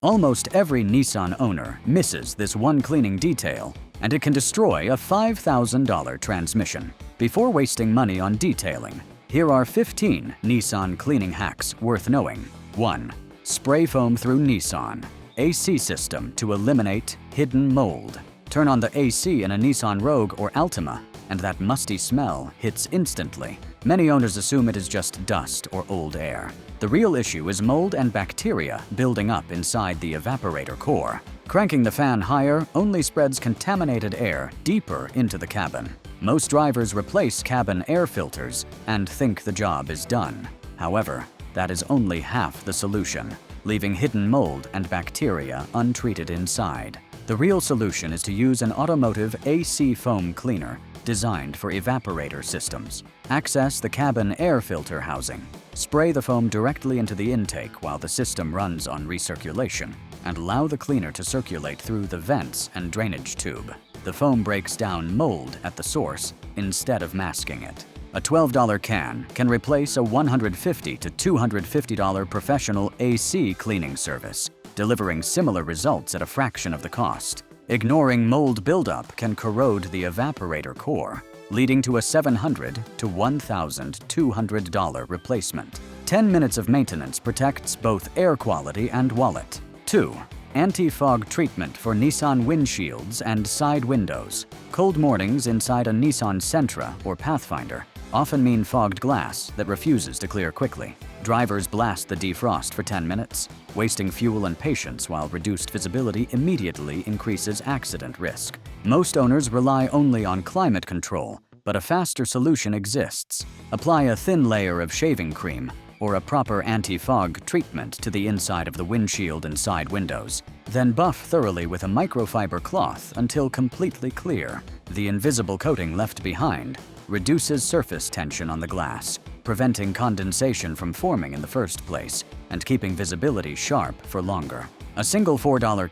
Almost every Nissan owner misses this one cleaning detail, and it can destroy a $5,000 transmission. Before wasting money on detailing, here are 15 Nissan cleaning hacks worth knowing. 1. Spray foam through Nissan AC system to eliminate hidden mold. Turn on the AC in a Nissan Rogue or Altima, and that musty smell hits instantly. Many owners assume it is just dust or old air. The real issue is mold and bacteria building up inside the evaporator core. Cranking the fan higher only spreads contaminated air deeper into the cabin. Most drivers replace cabin air filters and think the job is done. However, that is only half the solution, leaving hidden mold and bacteria untreated inside. The real solution is to use an automotive AC foam cleaner designed for evaporator systems. Access the cabin air filter housing. Spray the foam directly into the intake while the system runs on recirculation, and allow the cleaner to circulate through the vents and drainage tube. The foam breaks down mold at the source instead of masking it. A $12 can replace a $150 to $250 professional AC cleaning service, delivering similar results at a fraction of the cost. Ignoring mold buildup can corrode the evaporator core, leading to a $700 to $1,200 replacement. 10 minutes of maintenance protects both air quality and wallet. 2. Anti-fog treatment for Nissan windshields and side windows. Cold mornings inside a Nissan Sentra or Pathfinder often mean fogged glass that refuses to clear quickly. Drivers blast the defrost for 10 minutes, wasting fuel and patience, while reduced visibility immediately increases accident risk. Most owners rely only on climate control, but a faster solution exists. Apply a thin layer of shaving cream or a proper anti-fog treatment to the inside of the windshield and side windows. Then buff thoroughly with a microfiber cloth until completely clear. The invisible coating left behind reduces surface tension on the glass, preventing condensation from forming in the first place and keeping visibility sharp for longer. A single $4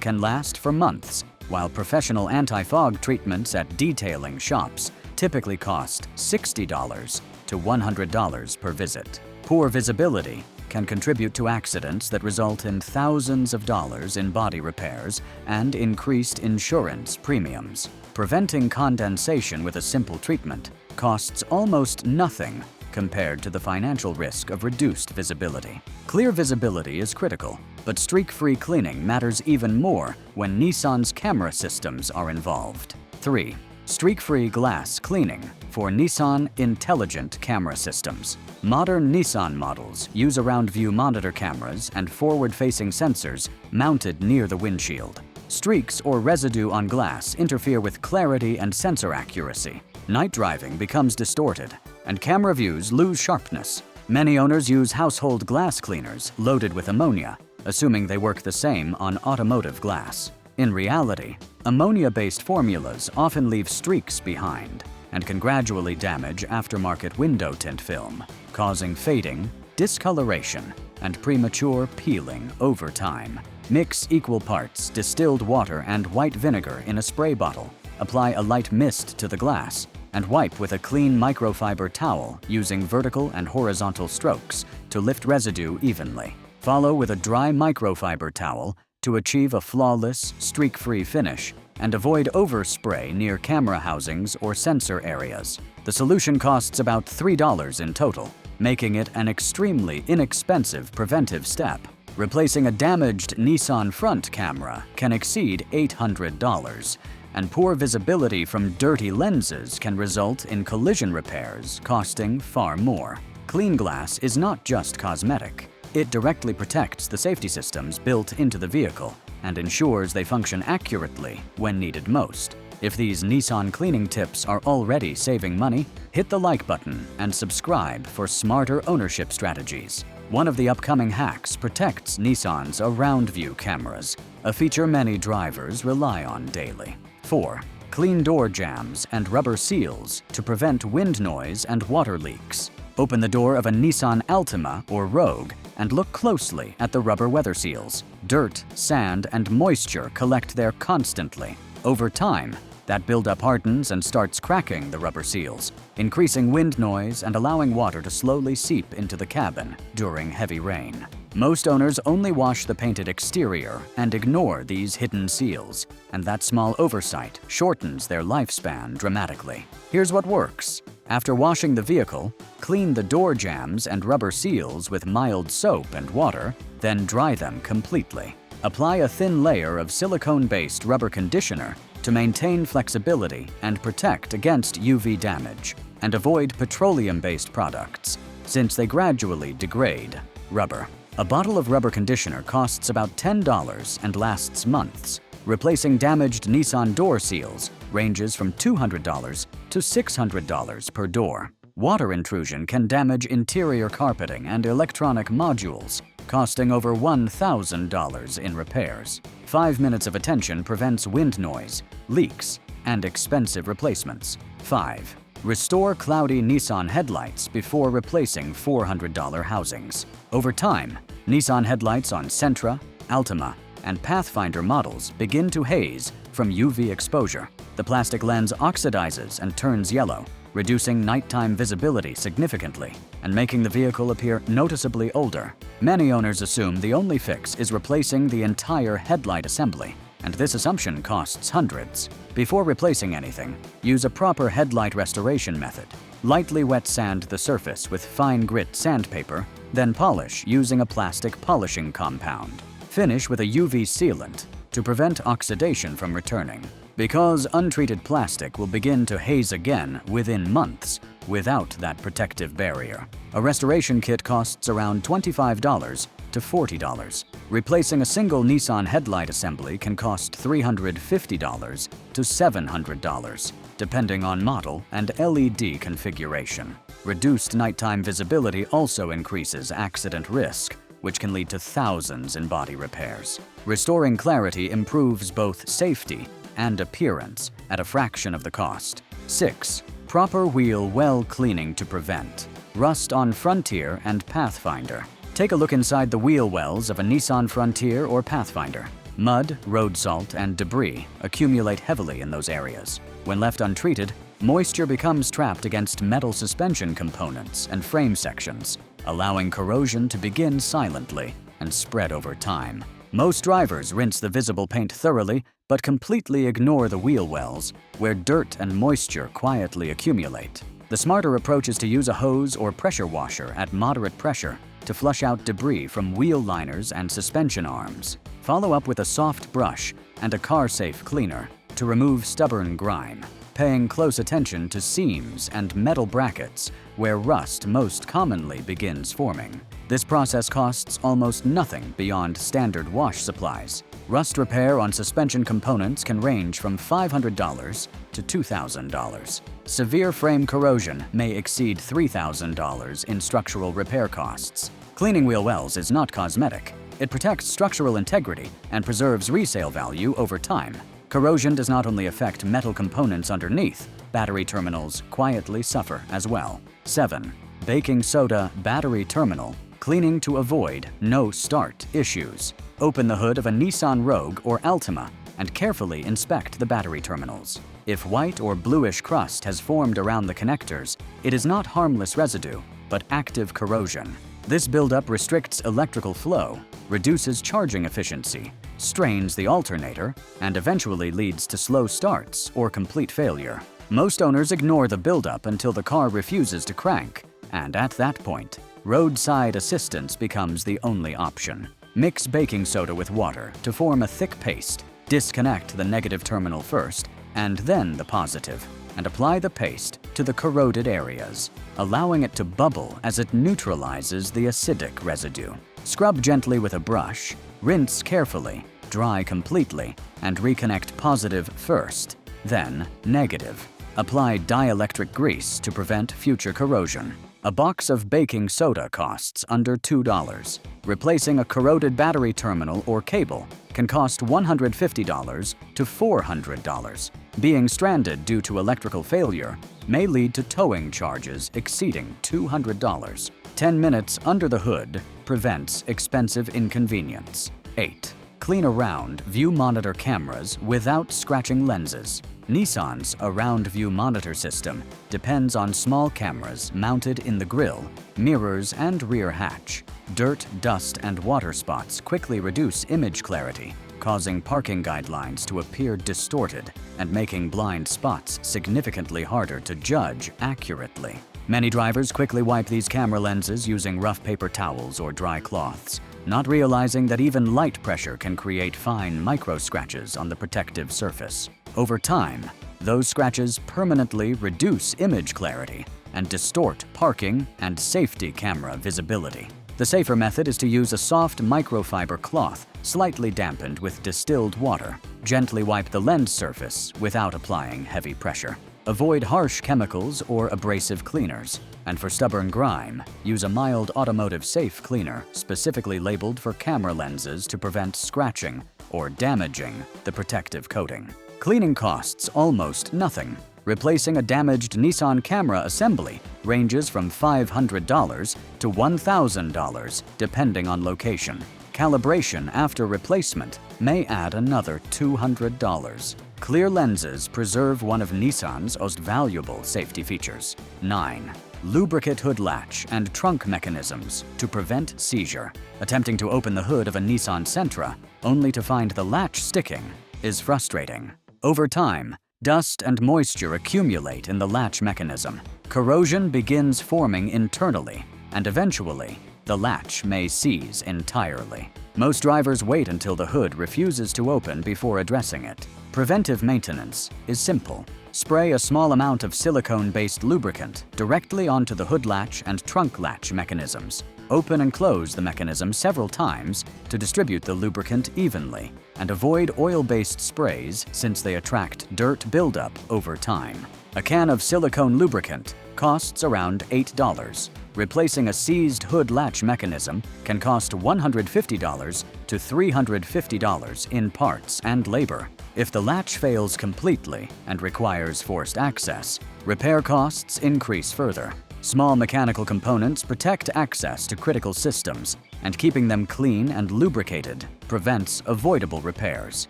can last for months, while professional anti-fog treatments at detailing shops typically cost $60 to $100 per visit. Poor visibility can contribute to accidents that result in thousands of dollars in body repairs and increased insurance premiums. Preventing condensation with a simple treatment costs almost nothing compared to the financial risk of reduced visibility. Clear visibility is critical, but streak-free cleaning matters even more when Nissan's camera systems are involved. 3. Streak-free glass cleaning for Nissan intelligent camera systems. Modern Nissan models use around-view monitor cameras and forward-facing sensors mounted near the windshield. Streaks or residue on glass interfere with clarity and sensor accuracy. Night driving becomes distorted, and camera views lose sharpness. Many owners use household glass cleaners loaded with ammonia, assuming they work the same on automotive glass. In reality, ammonia-based formulas often leave streaks behind and can gradually damage aftermarket window tint film, causing fading, discoloration, and premature peeling over time. Mix equal parts distilled water and white vinegar in a spray bottle. Apply a light mist to the glass and wipe with a clean microfiber towel using vertical and horizontal strokes to lift residue evenly. Follow with a dry microfiber towel to achieve a flawless, streak-free finish, and avoid overspray near camera housings or sensor areas. The solution costs about $3 in total, making it an extremely inexpensive preventive step. Replacing a damaged Nissan front camera can exceed $800, and poor visibility from dirty lenses can result in collision repairs costing far more. Clean glass is not just cosmetic. It directly protects the safety systems built into the vehicle and ensures they function accurately when needed most. If these Nissan cleaning tips are already saving money, hit the like button and subscribe for smarter ownership strategies. One of the upcoming hacks protects Nissan's around-view cameras, a feature many drivers rely on daily. 4. Clean door jambs and rubber seals to prevent wind noise and water leaks. Open the door of a Nissan Altima or Rogue and look closely at the rubber weather seals. Dirt, sand, and moisture collect there constantly. Over time, that buildup hardens and starts cracking the rubber seals, increasing wind noise and allowing water to slowly seep into the cabin during heavy rain. Most owners only wash the painted exterior and ignore these hidden seals, and that small oversight shortens their lifespan dramatically. Here's what works. After washing the vehicle, clean the door jambs and rubber seals with mild soap and water, then dry them completely. Apply a thin layer of silicone-based rubber conditioner to maintain flexibility and protect against UV damage, and avoid petroleum-based products, since they gradually degrade rubber. A bottle of rubber conditioner costs about $10 and lasts months. Replacing damaged Nissan door seals ranges from $200 to $600 per door. Water intrusion can damage interior carpeting and electronic modules, costing over $1,000 in repairs. 5 minutes of attention prevents wind noise, leaks, and expensive replacements. 5. Restore cloudy Nissan headlights before replacing $400 housings. Over time, Nissan headlights on Sentra, Altima, and Pathfinder models begin to haze from UV exposure. The plastic lens oxidizes and turns yellow, reducing nighttime visibility significantly and making the vehicle appear noticeably older. Many owners assume the only fix is replacing the entire headlight assembly, and this assumption costs hundreds. Before replacing anything, use a proper headlight restoration method. Lightly wet sand the surface with fine grit sandpaper, then polish using a plastic polishing compound. Finish with a UV sealant to prevent oxidation from returning, because untreated plastic will begin to haze again within months without that protective barrier. A restoration kit costs around $25 to $40. Replacing a single Nissan headlight assembly can cost $350 to $700, depending on model and LED configuration. Reduced nighttime visibility also increases accident risk, which can lead to thousands in body repairs. Restoring clarity improves both safety and appearance at a fraction of the cost. 6. Proper wheel well cleaning to prevent rust on Frontier and Pathfinder. Take a look inside the wheel wells of a Nissan Frontier or Pathfinder. Mud, road salt, and debris accumulate heavily in those areas. When left untreated, moisture becomes trapped against metal suspension components and frame sections, allowing corrosion to begin silently and spread over time. Most drivers rinse the visible paint thoroughly, but completely ignore the wheel wells, where dirt and moisture quietly accumulate. The smarter approach is to use a hose or pressure washer at moderate pressure to flush out debris from wheel liners and suspension arms. Follow up with a soft brush and a car-safe cleaner to remove stubborn grime, paying close attention to seams and metal brackets where rust most commonly begins forming. This process costs almost nothing beyond standard wash supplies. Rust repair on suspension components can range from $500 to $2,000. Severe frame corrosion may exceed $3,000 in structural repair costs. Cleaning wheel wells is not cosmetic. It protects structural integrity and preserves resale value over time. Corrosion does not only affect metal components underneath, battery terminals quietly suffer as well. 7. Baking soda battery terminal cleaning to avoid no-start issues. Open the hood of a Nissan Rogue or Altima and carefully inspect the battery terminals. If white or bluish crust has formed around the connectors, it is not harmless residue, but active corrosion. This buildup restricts electrical flow, reduces charging efficiency, strains the alternator, and eventually leads to slow starts or complete failure. Most owners ignore the buildup until the car refuses to crank, and at that point, roadside assistance becomes the only option. Mix baking soda with water to form a thick paste. Disconnect the negative terminal first, and then the positive, and apply the paste to the corroded areas, allowing it to bubble as it neutralizes the acidic residue. Scrub gently with a brush, rinse carefully, dry completely, and reconnect positive first, then negative. Apply dielectric grease to prevent future corrosion. A box of baking soda costs under $2. Replacing a corroded battery terminal or cable can cost $150 to $400. Being stranded due to electrical failure may lead to towing charges exceeding $200. 10 minutes under the hood prevents expensive inconvenience. 8. Clean around view monitor cameras without scratching lenses. Nissan's Around View Monitor system depends on small cameras mounted in the grille, mirrors, and rear hatch. Dirt, dust, and water spots quickly reduce image clarity, causing parking guidelines to appear distorted and making blind spots significantly harder to judge accurately. Many drivers quickly wipe these camera lenses using rough paper towels or dry cloths, not realizing that even light pressure can create fine micro-scratches on the protective surface. Over time, those scratches permanently reduce image clarity and distort parking and safety camera visibility. The safer method is to use a soft microfiber cloth, slightly dampened with distilled water. Gently wipe the lens surface without applying heavy pressure. Avoid harsh chemicals or abrasive cleaners, and for stubborn grime, use a mild automotive safe cleaner specifically labeled for camera lenses to prevent scratching or damaging the protective coating. Cleaning costs almost nothing. Replacing a damaged Nissan camera assembly ranges from $500 to $1,000 depending on location. Calibration after replacement may add another $200. Clear lenses preserve one of Nissan's most valuable safety features. 9. Lubricate hood latch and trunk mechanisms to prevent seizure. Attempting to open the hood of a Nissan Sentra only to find the latch sticking is frustrating. Over time, dust and moisture accumulate in the latch mechanism. Corrosion begins forming internally, and eventually, the latch may seize entirely. Most drivers wait until the hood refuses to open before addressing it. Preventive maintenance is simple. Spray a small amount of silicone-based lubricant directly onto the hood latch and trunk latch mechanisms. Open and close the mechanism several times to distribute the lubricant evenly, and avoid oil-based sprays since they attract dirt buildup over time. A can of silicone lubricant costs around $8. Replacing a seized hood latch mechanism can cost $150 to $350 in parts and labor. If the latch fails completely and requires forced access, repair costs increase further. Small mechanical components protect access to critical systems, and keeping them clean and lubricated prevents avoidable repairs.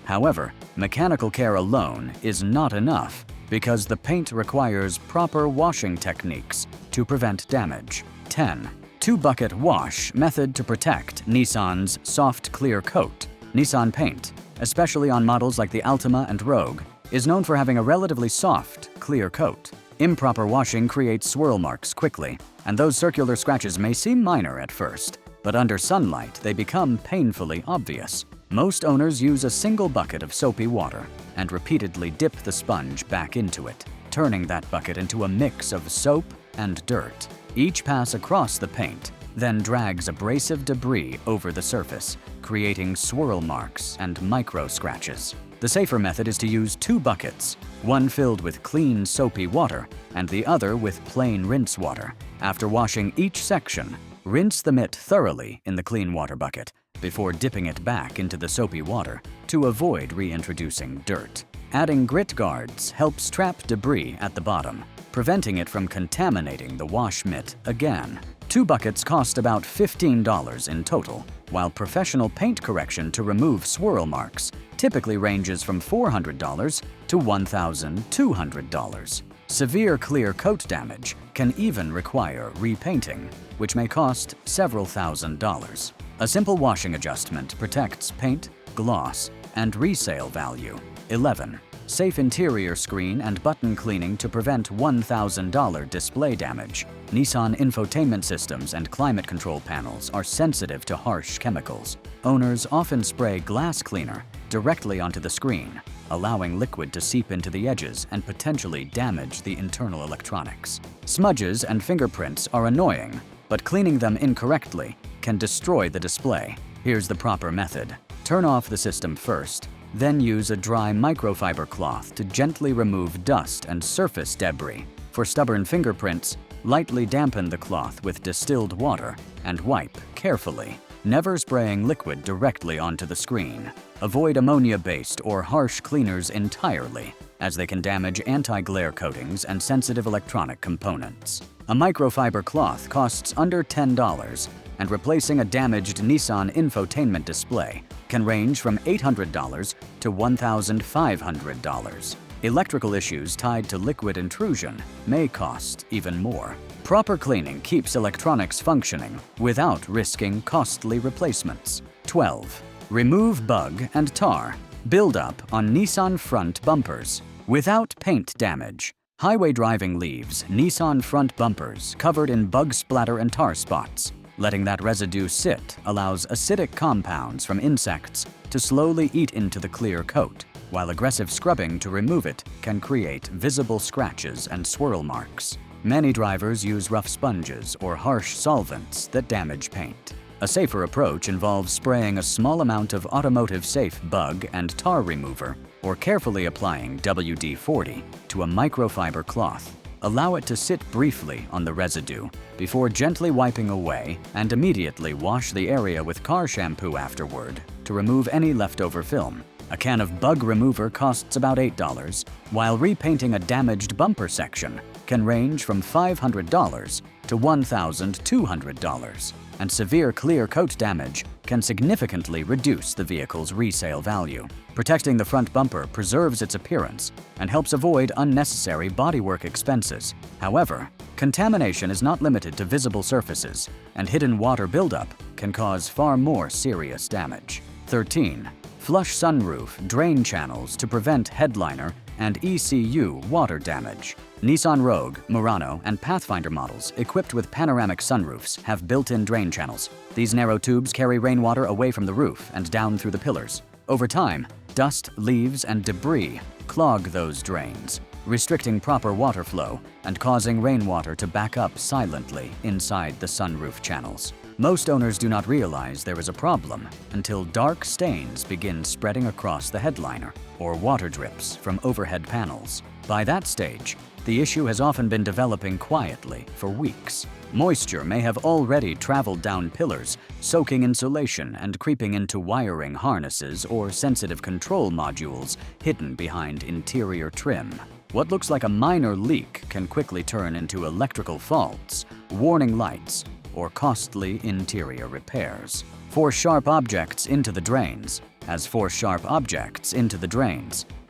However, mechanical care alone is not enough because the paint requires proper washing techniques to prevent damage. 10. Two-bucket wash method to protect Nissan's soft clear coat. Nissan paint, especially on models like the Altima and Rogue, is known for having a relatively soft, clear coat. Improper washing creates swirl marks quickly, and those circular scratches may seem minor at first, but under sunlight they become painfully obvious. Most owners use a single bucket of soapy water and repeatedly dip the sponge back into it, turning that bucket into a mix of soap and dirt. Each pass across the paint then drags abrasive debris over the surface, creating swirl marks and micro scratches. The safer method is to use two buckets, one filled with clean soapy water and the other with plain rinse water. After washing each section, rinse the mitt thoroughly in the clean water bucket before dipping it back into the soapy water to avoid reintroducing dirt. Adding grit guards helps trap debris at the bottom, preventing it from contaminating the wash mitt again. Two buckets cost about $15 in total, while professional paint correction to remove swirl marks typically ranges from $400 to $1,200. Severe clear coat damage can even require repainting, which may cost several $1,000s. A simple washing adjustment protects paint, gloss, and resale value. 11. Safe interior screen and button cleaning to prevent $1,000 display damage. Nissan infotainment systems and climate control panels are sensitive to harsh chemicals. Owners often spray glass cleaner directly onto the screen, allowing liquid to seep into the edges and potentially damage the internal electronics. Smudges and fingerprints are annoying, but cleaning them incorrectly can destroy the display. Here's the proper method. Turn off the system first, then use a dry microfiber cloth to gently remove dust and surface debris. For stubborn fingerprints, lightly dampen the cloth with distilled water and wipe carefully, never spraying liquid directly onto the screen. Avoid ammonia-based or harsh cleaners entirely, as they can damage anti-glare coatings and sensitive electronic components. A microfiber cloth costs under $10, and replacing a damaged Nissan infotainment display can range from $800 to $1,500. Electrical issues tied to liquid intrusion may cost even more. Proper cleaning keeps electronics functioning without risking costly replacements. 12. Remove bug and tar buildup on Nissan front bumpers without paint damage. Highway driving leaves Nissan front bumpers covered in bug splatter and tar spots. Letting that residue sit allows acidic compounds from insects to slowly eat into the clear coat, while aggressive scrubbing to remove it can create visible scratches and swirl marks. Many drivers use rough sponges or harsh solvents that damage paint. A safer approach involves spraying a small amount of automotive-safe bug and tar remover or carefully applying WD-40 to a microfiber cloth. Allow it to sit briefly on the residue before gently wiping away, and immediately wash the area with car shampoo afterward to remove any leftover film. A can of bug remover costs about $8, while repainting a damaged bumper section can range from $500 to $1,200, and severe clear coat damage can significantly reduce the vehicle's resale value. Protecting the front bumper preserves its appearance and helps avoid unnecessary bodywork expenses. However, contamination is not limited to visible surfaces, and hidden water buildup can cause far more serious damage. 13. Flush sunroof drain channels to prevent headliner and ECU water damage. Nissan Rogue, Murano, and Pathfinder models equipped with panoramic sunroofs have built-in drain channels. These narrow tubes carry rainwater away from the roof and down through the pillars. Over time, dust, leaves, and debris clog those drains, restricting proper water flow and causing rainwater to back up silently inside the sunroof channels. Most owners do not realize there is a problem until dark stains begin spreading across the headliner or water drips from overhead panels. By that stage, the issue has often been developing quietly for weeks. Moisture may have already traveled down pillars, soaking insulation and creeping into wiring harnesses or sensitive control modules hidden behind interior trim. What looks like a minor leak can quickly turn into electrical faults, warning lights, or costly interior repairs. Force sharp objects into the drains,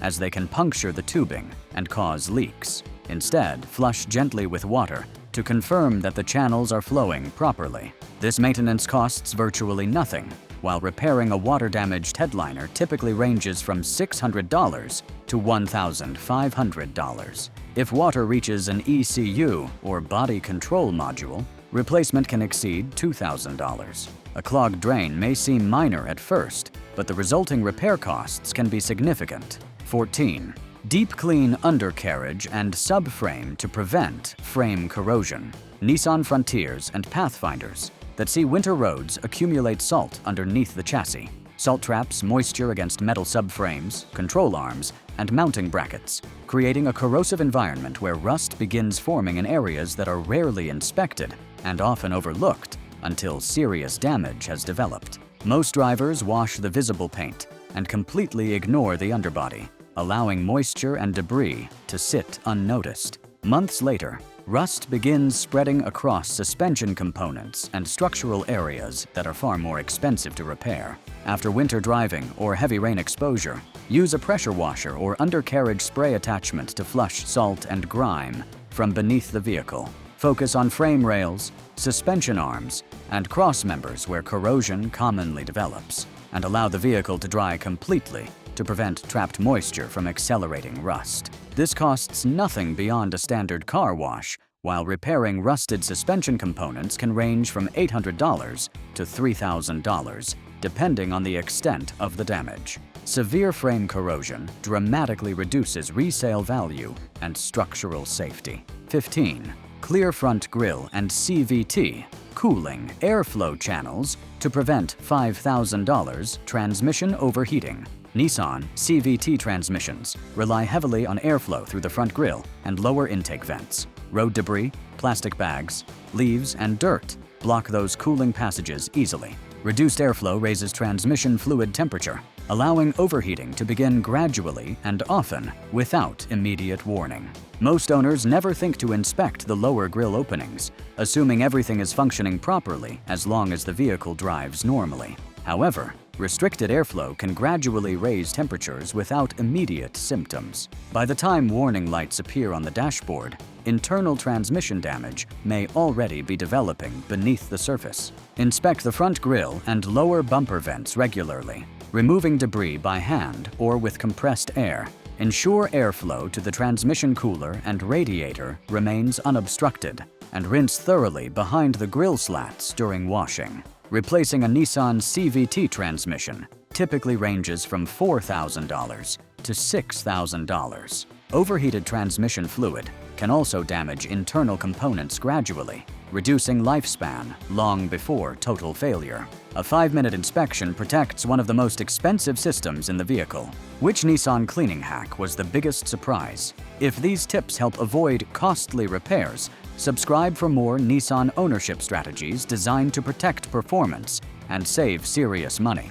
as they can puncture the tubing and cause leaks. Instead, flush gently with water to confirm that the channels are flowing properly. This maintenance costs virtually nothing, while repairing a water-damaged headliner typically ranges from $600 to $1,500. If water reaches an ECU or body control module, replacement can exceed $2,000. A clogged drain may seem minor at first, but the resulting repair costs can be significant. 14. Deep clean undercarriage and subframe to prevent frame corrosion. Nissan Frontiers and Pathfinders that see winter roads accumulate salt underneath the chassis. Salt traps moisture against metal subframes, control arms, and mounting brackets, creating a corrosive environment where rust begins forming in areas that are rarely inspected and often overlooked until serious damage has developed. Most drivers wash the visible paint and completely ignore the underbody, allowing moisture and debris to sit unnoticed. Months later, rust begins spreading across suspension components and structural areas that are far more expensive to repair. After winter driving or heavy rain exposure, use a pressure washer or undercarriage spray attachment to flush salt and grime from beneath the vehicle. Focus on frame rails, suspension arms, and cross members where corrosion commonly develops, and allow the vehicle to dry completely to prevent trapped moisture from accelerating rust. This costs nothing beyond a standard car wash, while repairing rusted suspension components can range from $800 to $3,000, depending on the extent of the damage. Severe frame corrosion dramatically reduces resale value and structural safety. 15. Clear front grille and CVT cooling airflow channels to prevent $5,000 transmission overheating. Nissan CVT transmissions rely heavily on airflow through the front grille and lower intake vents. Road debris, plastic bags, leaves, and dirt block those cooling passages easily. Reduced airflow raises transmission fluid temperature, allowing overheating to begin gradually and often without immediate warning. Most owners never think to inspect the lower grille openings, assuming everything is functioning properly as long as the vehicle drives normally. However, Restricted airflow can gradually raise temperatures without immediate symptoms. By the time warning lights appear on the dashboard, internal transmission damage may already be developing beneath the surface. Inspect the front grille and lower bumper vents regularly, removing debris by hand or with compressed air. Ensure airflow to the transmission cooler and radiator remains unobstructed, and rinse thoroughly behind the grille slats during washing. Replacing a Nissan CVT transmission typically ranges from $4,000 to $6,000. Overheated transmission fluid can also damage internal components gradually, reducing lifespan long before total failure. A 5-minute inspection protects one of the most expensive systems in the vehicle. Which Nissan cleaning hack was the biggest surprise? If these tips help avoid costly repairs, subscribe for more Nissan ownership strategies designed to protect performance and save serious money.